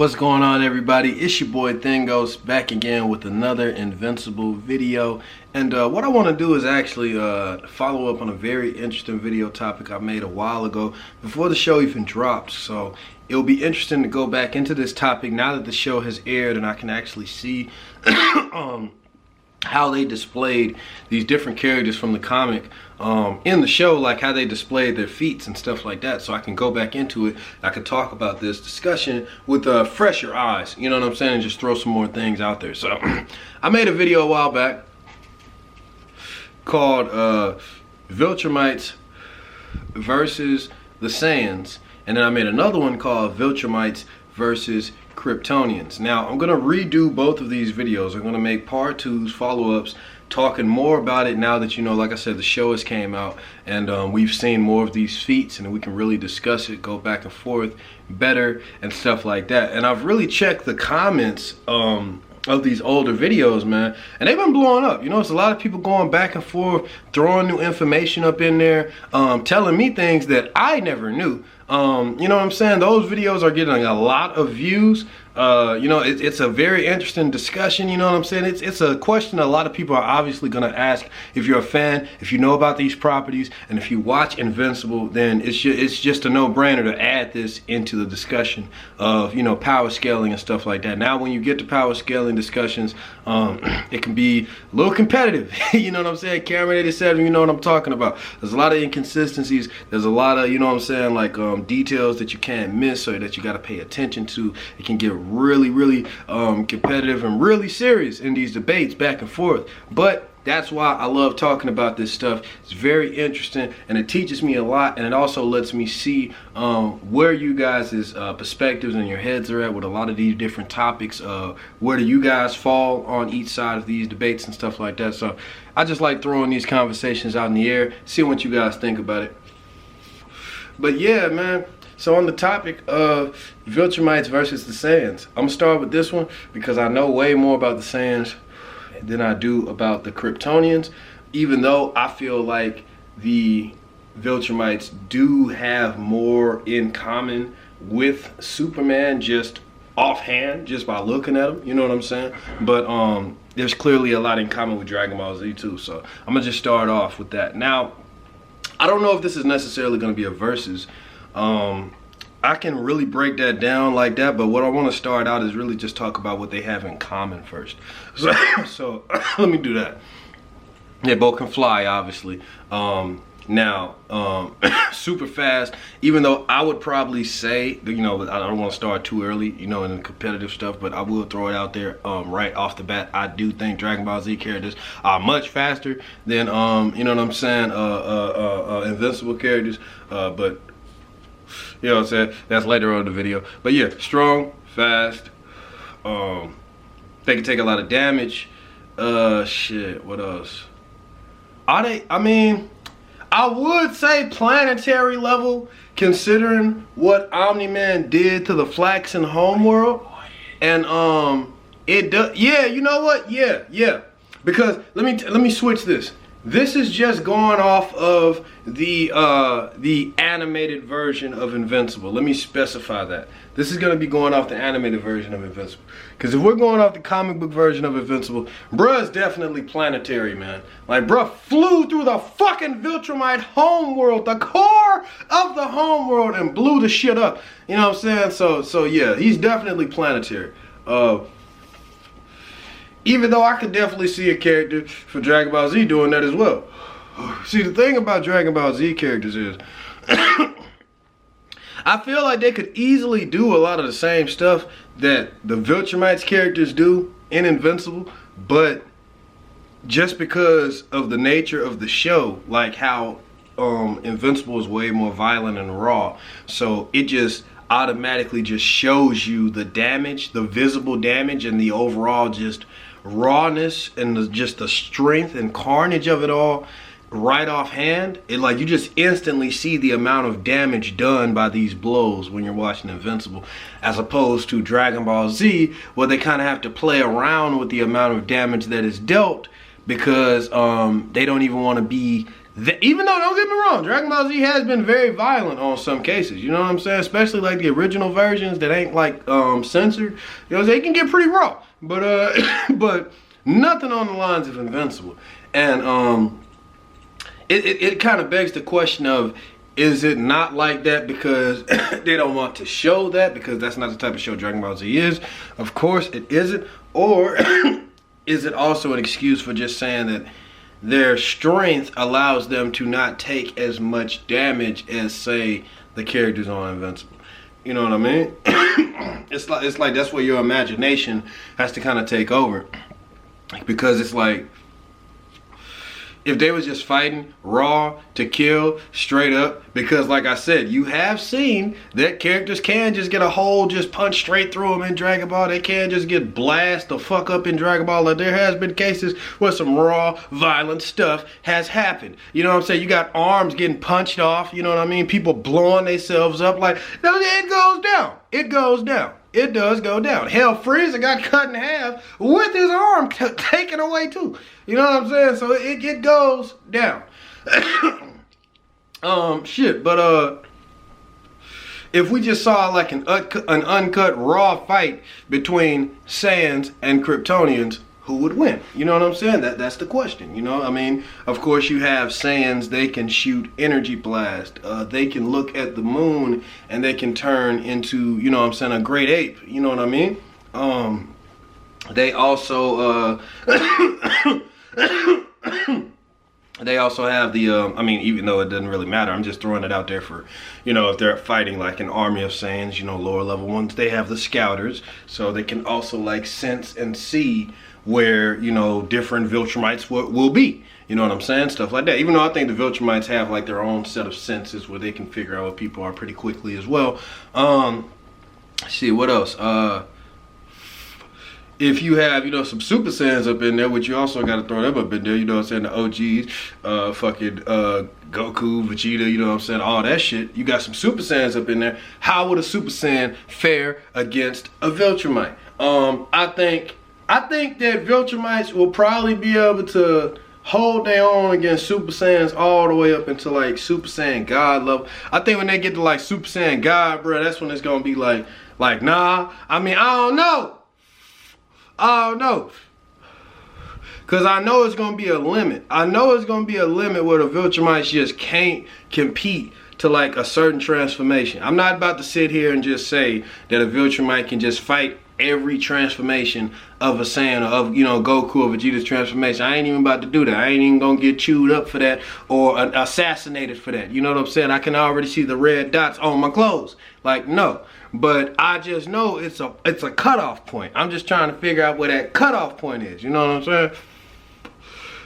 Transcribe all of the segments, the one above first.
What's going on, everybody? It's your boy Thingos back again with another Invincible video. And what I want to do is actually follow up on a very interesting video topic I made a while ago before the show even dropped. So it'll be interesting to go back into this topic now that the show has aired and I can actually see how they displayed these different characters from the comic in the show, like how they displayed their feats and stuff like that, so I can go back into it. I can talk about this discussion with fresher eyes, you know what I'm saying, and just throw some more things out there. So I made a video a while back called Viltrumites versus the Saiyans, and then I made another one called Viltrumites versus Kryptonians. Now I'm gonna redo both of these videos. I'm gonna make part twos, follow-ups, talking more about it now that, you know, like I said, the show has came out and we've seen more of these feats and we can really discuss it, go back and forth better and stuff like that. And I've really checked the comments of these older videos, man, and they've been blowing up. You know, it's a lot of people going back and forth, throwing new information up in there, telling me things that I never knew. You know what I'm saying? Those videos are getting a lot of views. You know, it's a very interesting discussion, you know what I'm saying? It's a question a lot of people are obviously going to ask. If you're a fan, if you know about these properties, and if you watch Invincible, then it's just a no-brainer to add this into the discussion of, you know, power scaling and stuff like that. Now, when you get to power scaling discussions, it can be a little competitive. You know what I'm saying? Camera 87, you know what I'm talking about. There's a lot of inconsistencies. There's a lot of, you know what I'm saying, like details that you can't miss or that you got to pay attention to. It can get really competitive and really serious in these debates back and forth, but that's why I love talking about this stuff. It's very interesting and it teaches me a lot, and it also lets me see where you guys' perspectives and your heads are at with a lot of these different topics. Where do you guys fall on each side of these debates and stuff like that? So I just like throwing these conversations out in the air, seeing what you guys think about it. But yeah, man, so on the topic of Viltrumites versus the Saiyans, I'm gonna start with this one because I know way more about the Saiyans than I do about the Kryptonians, even though I feel like the Viltrumites do have more in common with Superman just offhand, just by looking at him, you know what I'm saying? But there's clearly a lot in common with Dragon Ball Z too, so I'm gonna just start off with that. Now, I don't know if this is necessarily gonna be a versus. I can really break that down like that, but what I want to start out is really just talk about what they have in common first. So let me do that. They both can fly, obviously. Now, super fast, even though I would probably say, you know, I don't want to start too early, you know, in the competitive stuff, but I will throw it out there right off the bat. I do think Dragon Ball Z characters are much faster than, you know what I'm saying, Invincible characters, but you know what I'm saying, that's later on in the video. But yeah, strong, fast, they can take a lot of damage. Shit, what else? Are they, I mean, I would say planetary level, considering what Omni-Man did to the Flaxen homeworld. And it does, yeah, you know what? Yeah. Because let me switch this. This is just going off of the animated version of Invincible. Let me specify that. This is going to be going off the animated version of Invincible. Because if we're going off the comic book version of Invincible, bruh is definitely planetary, man. Like, bruh flew through the fucking Viltrumite homeworld, the core of the homeworld, and blew the shit up. You know what I'm saying? So yeah, he's definitely planetary. Even though I could definitely see a character for Dragon Ball Z doing that as well. See, the thing about Dragon Ball Z characters is I feel like they could easily do a lot of the same stuff that the Viltrumites characters do in Invincible, but just because of the nature of the show, like how Invincible is way more violent and raw, so it just automatically just shows you the damage, the visible damage, and the overall just rawness and just the strength and carnage of it all right offhand. It, like, you just instantly see the amount of damage done by these blows when you're watching Invincible, as opposed to Dragon Ball Z, where they kind of have to play around with the amount of damage that is dealt because they don't even want to be even though, don't get me wrong, Dragon Ball Z has been very violent on some cases, you know what I'm saying? Especially like the original versions that ain't like censored. You know, they can get pretty raw. But but nothing on the lines of Invincible. And it kind of begs the question of, is it not like that because they don't want to show that, because that's not the type of show Dragon Ball Z is? Of course it isn't. Or is it also an excuse for just saying that their strength allows them to not take as much damage as, say, the characters on Invincible? You know what I mean? It's like that's where your imagination has to kind of take over. Because it's like, if they was just fighting raw to kill straight up, because like I said, you have seen that characters can just get a hole just punch straight through them in Dragon Ball. They can just get blast the fuck up in Dragon Ball. Like, there has been cases where some raw violent stuff has happened. You know what I'm saying? You got arms getting punched off, you know what I mean? People blowing themselves up. Like, no, it goes down. It goes down. It does go down. Hell, Frieza got cut in half with his arm taken away too. You know what I'm saying? So it goes down. Shit, but if we just saw like an uncut raw fight between Saiyans and Kryptonians, who would win? You know what I'm saying? That's the question. You know, I mean, of course you have Saiyans, they can shoot energy blast. They can look at the moon and they can turn into, you know what I'm saying, a great ape. You know what I mean? They also they also have the, I mean, even though it doesn't really matter, I'm just throwing it out there for, you know, if they're fighting like an army of Saiyans, you know, lower level ones, they have the scouters, so they can also like sense and see where, you know, different Viltrumites will be. You know what I'm saying? Stuff like that. Even though I think the Viltrumites have like their own set of senses where they can figure out what people are pretty quickly as well. Let's see, what else? If you have, you know, some Super Saiyans up in there, which you also got to throw them up in there, you know what I'm saying, the OGs, fucking Goku, Vegeta, you know what I'm saying, all that shit. You got some Super Saiyans up in there. How would a Super Saiyan fare against a Viltrumite? I think that Viltrumites will probably be able to hold their own against Super Saiyans all the way up into like Super Saiyan God level. I think when they get to like Super Saiyan God, bro, that's when it's gonna be like nah. I mean, I don't know. Cause I know it's gonna be a limit. I know it's gonna be a limit where the Viltrumites just can't compete to like a certain transformation. I'm not about to sit here and just say that a Viltrumite can just fight every transformation of a Saiyan, or of, you know, Goku or Vegeta's transformation. I ain't even about to do that. I ain't even gonna get chewed up for that or assassinated for that. You know what I'm saying? I can already see the red dots on my clothes. Like, no. But I just know it's a cutoff point. I'm just trying to figure out where that cutoff point is. You know what I'm saying?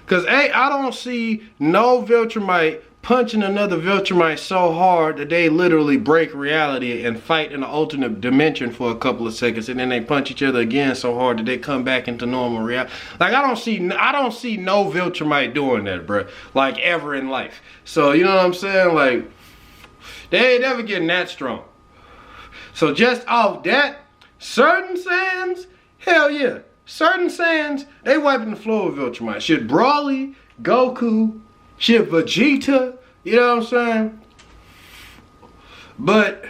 Because, hey, I don't see no Viltrumite punching another Viltrumite so hard that they literally break reality and fight in an alternate dimension for a couple of seconds, and then they punch each other again so hard that they come back into normal reality. Like, I don't see no Viltrumite doing that, bro. Like, ever in life. So, you know what I'm saying? Like, they ain't ever getting that strong. So just off that, certain Saiyans, hell yeah. Certain Saiyans, they wiping the floor with Viltrumite. Shit, Broly, Goku, shit, Vegeta, you know what I'm saying? But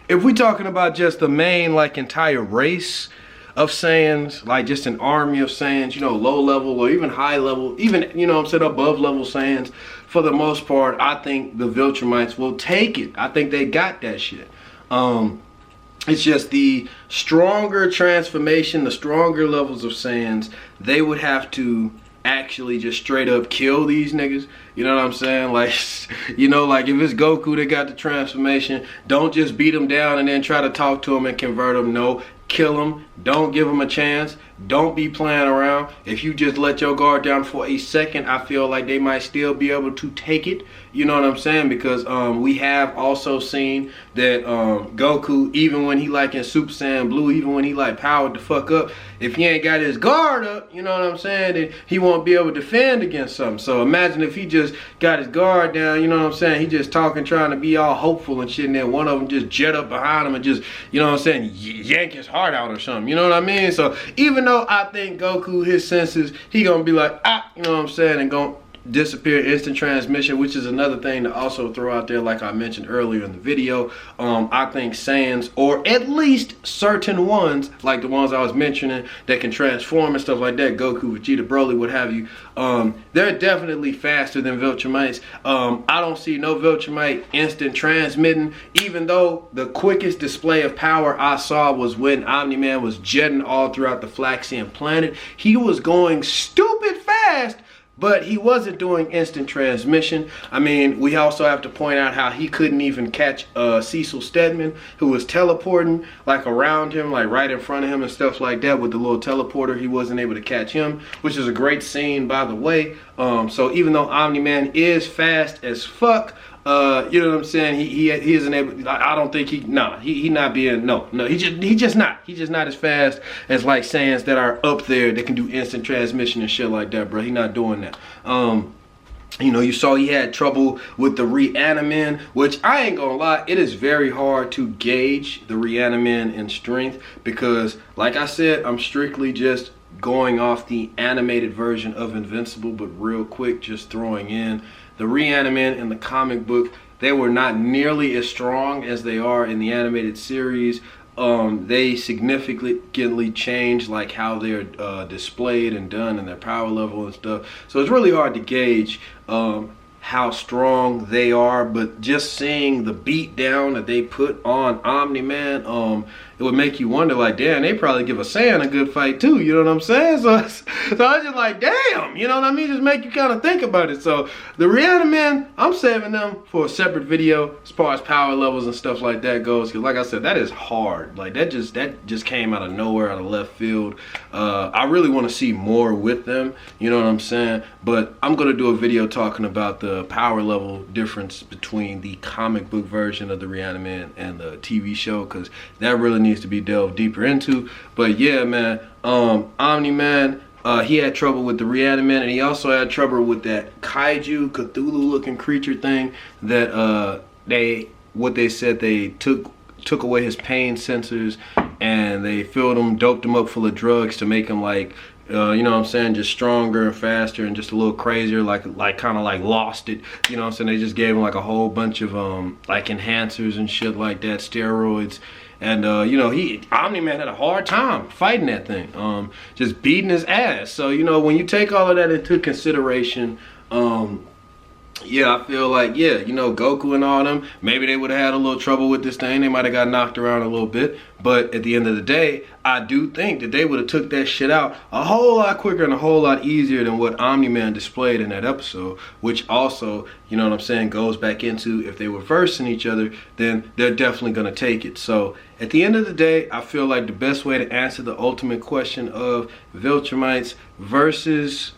if we talking about just the main, like, entire race of Saiyans, like just an army of Saiyans, you know, low level or even high level, even, you know what I'm saying, above level Saiyans, for the most part, I think the Viltrumites will take it. I think they got that shit. It's just the stronger transformation, the stronger levels of Saiyans, they would have to actually just straight up kill these niggas. You know what I'm saying? Like, you know, like if it's Goku that got the transformation, don't just beat him down and then try to talk to him and convert him. No, kill him. Don't give him a chance. Don't be playing around. If you just let your guard down for a second, I feel like they might still be able to take it. You know what I'm saying? Because we have also seen that Goku, even when he like in Super Saiyan Blue, even when he like powered the fuck up, if he ain't got his guard up, you know what I'm saying, then he won't be able to defend against something. So imagine if he just got his guard down, you know what I'm saying, he just talking, trying to be all hopeful and shit, and then one of them just jet up behind him and just, you know what I'm saying, yank his heart out or something. You know what I mean? So even though I think Goku, his senses, he gonna be like, you know what I'm saying, and gonna disappear instant transmission, which is another thing to also throw out there, like I mentioned earlier in the video. I think Saiyans, or at least certain ones, like the ones I was mentioning that can transform and stuff like that, Goku, Vegeta, Broly, what have you, they're definitely faster than Viltrumites. I don't see no Viltrumite instant transmitting, even though the quickest display of power I saw was when Omni-Man was jetting all throughout the Flaxian planet. He was going stupid fast, but he wasn't doing instant transmission. I mean, we also have to point out how he couldn't even catch Cecil Stedman, who was teleporting like around him, like right in front of him and stuff like that with the little teleporter. He wasn't able to catch him, which is a great scene, by the way. So even though Omni-Man is fast as fuck, you know what I'm saying, he isn't able, I don't think he not being, no, he just not as fast as like Saiyans that are up there that can do instant transmission and shit like that, bro. He not doing that. You know, you saw he had trouble with the Reaniman, which I ain't gonna lie, it is very hard to gauge the Reaniman in strength because, like I said, I'm strictly just going off the animated version of Invincible. But real quick, just throwing in, the Reaniman in the comic book, they were not nearly as strong as they are in the animated series. They significantly changed like how they're displayed and done and their power level and stuff. So it's really hard to gauge how strong they are, but just seeing the beat down that they put on Omni-Man, it would make you wonder, like, damn, they probably give a Saiyan a good fight too, you know what I'm saying? So I was just like, damn, you know what I mean? Just make you kind of think about it. So the Reaniman, I'm saving them for a separate video as far as power levels and stuff like that goes, because like I said, that is hard. Like that just came out of nowhere, out of left field. I really want to see more with them, you know what I'm saying? But I'm gonna do a video talking about the power level difference between the comic book version of the Reaniman and the TV show, because that really needs to be delved deeper into. But yeah, man, Omni-Man, he had trouble with the Reaniman, and he also had trouble with that kaiju Cthulhu looking creature thing that they said they took away his pain sensors, and they filled him, doped him up full of drugs to make him like, you know what I'm saying, just stronger and faster and just a little crazier, like kind of like lost it, you know what I'm saying? They just gave him like a whole bunch of like enhancers and shit like that, steroids. And you know, Omni-Man had a hard time fighting that thing, just beating his ass. So, you know, when you take all of that into consideration, yeah, I feel like, yeah, you know, Goku and all them, maybe they would have had a little trouble with this thing. They might have got knocked around a little bit. But at the end of the day, I do think that they would have took that shit out a whole lot quicker and a whole lot easier than what Omni-Man displayed in that episode, which also, you know what I'm saying, goes back into if they were versing each other, then they're definitely going to take it. So at the end of the day, I feel like the best way to answer the ultimate question of Viltrumites versus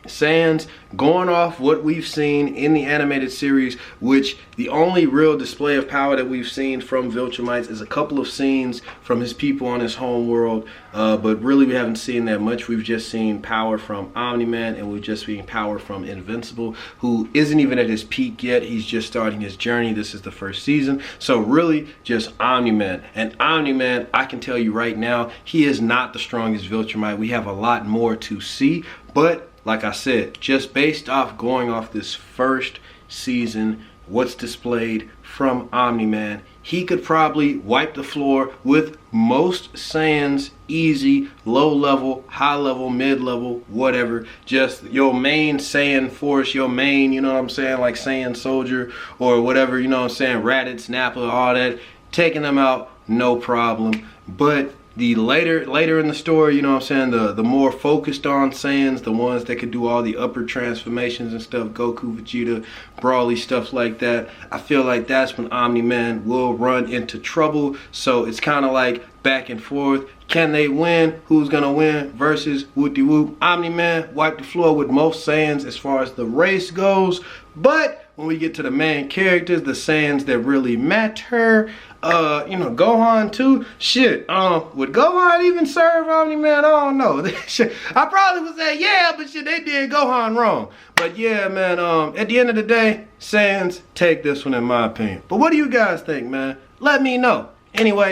Saiyans, going off what we've seen in the animated series, which the only real display of power that we've seen from Viltrumites is a couple of scenes from his people on his home world, but really we haven't seen that much. We've just seen power from Omni-Man, and we've just seen power from Invincible, who isn't even at his peak yet. He's just starting his journey. This is the first season, so really just Omni-Man. And Omni-Man, I can tell you right now, he is not the strongest Viltrumite. We have a lot more to see, but like I said, just based off going off this first season, what's displayed from Omni-Man, he could probably wipe the floor with most Saiyans easy, low level, high level, mid level, whatever. Just your main Saiyan force, your main, you know what I'm saying, like Saiyan soldier or whatever, you know what I'm saying, Raditz, Snapper, all that, taking them out, no problem. But the later in the story, you know what I'm saying, the more focused on Saiyans, the ones that could do all the upper transformations and stuff, Goku, Vegeta, Broly, stuff like that, I feel like that's when Omni-Man will run into trouble. So it's kind of like back and forth. Can they win? Who's gonna win? Versus whoop-de-whoop. Omni-Man wiped the floor with most Saiyans as far as the race goes. But when we get to the main characters, the Saiyans that really matter, you know, Gohan too. Shit, would Gohan even serve Omni-Man? I don't know. I probably would say yeah, but shit, they did Gohan wrong. But yeah, man, at the end of the day, Saiyans take this one in my opinion. But what do you guys think, man? Let me know. Anyway,